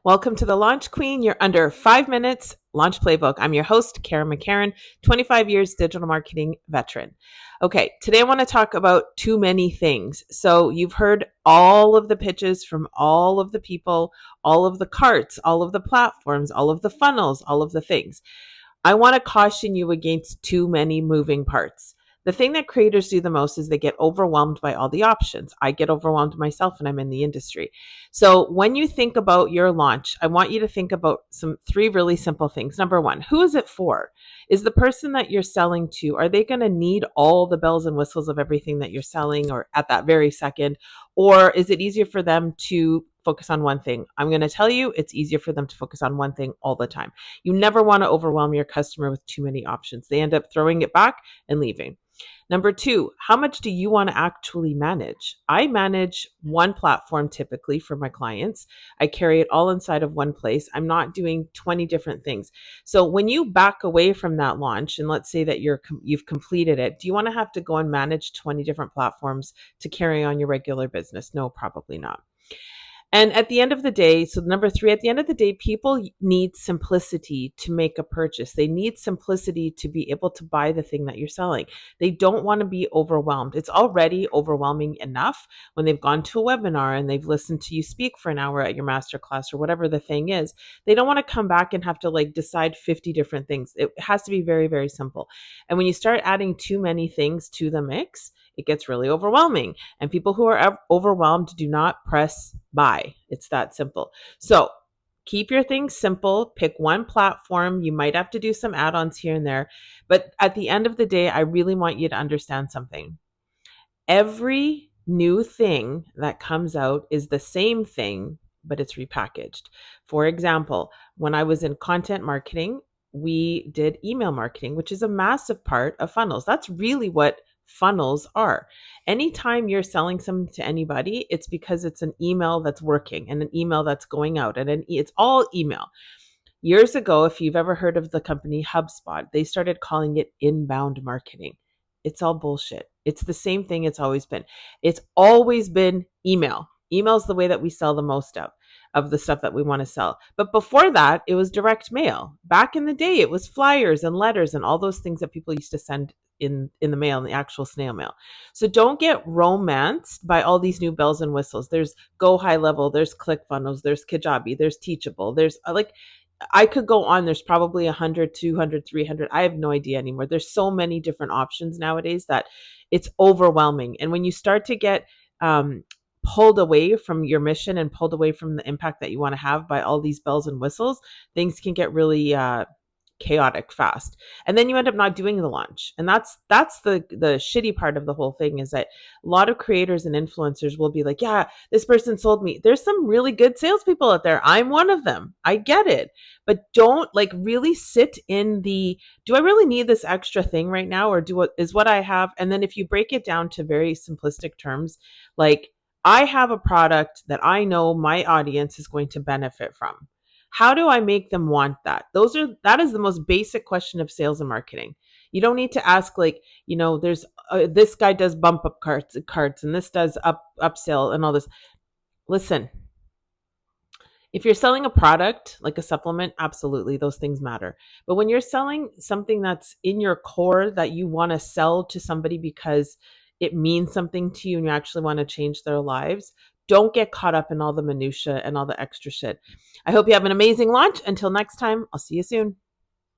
Welcome to the Launch Queen. You're under 5 minutes launch playbook. I'm your host, Cara McCarron, 25 years digital marketing veteran. Okay, today I want to talk about too many things. So you've heard all of the pitches from all of the people, all of the carts, all of the platforms, all of the funnels, all of the things. I want to caution you against too many moving parts. The thing that creators do the most is they get overwhelmed by all the options. I get overwhelmed myself when I'm in the industry. So when you think about your launch, I want you to think about three really simple things. Number one, who is it for? Is the person that you're selling to, are they going to need all the bells and whistles of everything that you're selling or at that very second? Or is it easier for them to focus on one thing? I'm going to tell you, it's easier for them to focus on one thing all the time. You never want to overwhelm your customer with too many options. They end up throwing it back and leaving. Number two, how much do you want to actually manage? I manage one platform typically for my clients. I carry it all inside of one place. I'm not doing 20 different things. So when you back away from that launch, and let's say that you've completed it, do you want to have to go and manage 20 different platforms to carry on your regular business? No, probably not. And at the end of the day, so number three, at the end of the day, people need simplicity to make a purchase. They need simplicity to be able to buy the thing that you're selling. They don't want to be overwhelmed. It's already overwhelming enough when they've gone to a webinar and they've listened to you speak for an hour at your masterclass or whatever the thing is. They don't want to come back and have to decide 50 different things. It has to be very, very simple. And when you start adding too many things to the mix, it gets really overwhelming. And people who are overwhelmed do not press buy. It's that simple. So keep your things simple. Pick one platform. You might have to do some add-ons here and there. But at the end of the day, I really want you to understand something. Every new thing that comes out is the same thing, but it's repackaged. For example, when I was in content marketing, we did email marketing, which is a massive part of funnels. That's really what funnels are. Anytime you're selling something to anybody, it's because it's an email that's working and an email that's going out, and it's all email. Years ago, if you've ever heard of the company HubSpot, they started calling it inbound marketing. It's all bullshit. It's the same thing it's always been. It's always been email. Email is the way that we sell the most of the stuff that we want to sell. But before that, it was direct mail. Back in the day, it was flyers and letters and all those things that people used to send in the mail, in the actual snail mail. So don't get romanced by all these new bells and whistles. There's Go High Level, there's ClickFunnels, there's Kajabi, there's Teachable, there's I could go on. There's probably 100, 200, 300. I have no idea anymore. There's so many different options nowadays that it's overwhelming. And when you start to get pulled away from your mission and pulled away from the impact that you want to have by all these bells and whistles, things can get really chaotic fast, and then you end up not doing the launch. And that's the shitty part of the whole thing, is that a lot of creators and influencers will be like, yeah, this person sold me. There's some really good salespeople out there. I'm one of them. I get it. But don't really sit in the, do I really need this extra thing right now, or is what I have? And then if you break it down to very simplistic terms, I have a product that I know my audience is going to benefit from. How do I make them want that? That is the most basic question of sales and marketing. You don't need to ask there's this guy does bump up carts and this does upsell and all this. Listen, if you're selling a product like a supplement, absolutely, those things matter. But when you're selling something that's in your core that you want to sell to somebody because it means something to you and you actually want to change their lives, don't get caught up in all the minutia and all the extra shit. I hope you have an amazing launch. Until next time, I'll see you soon.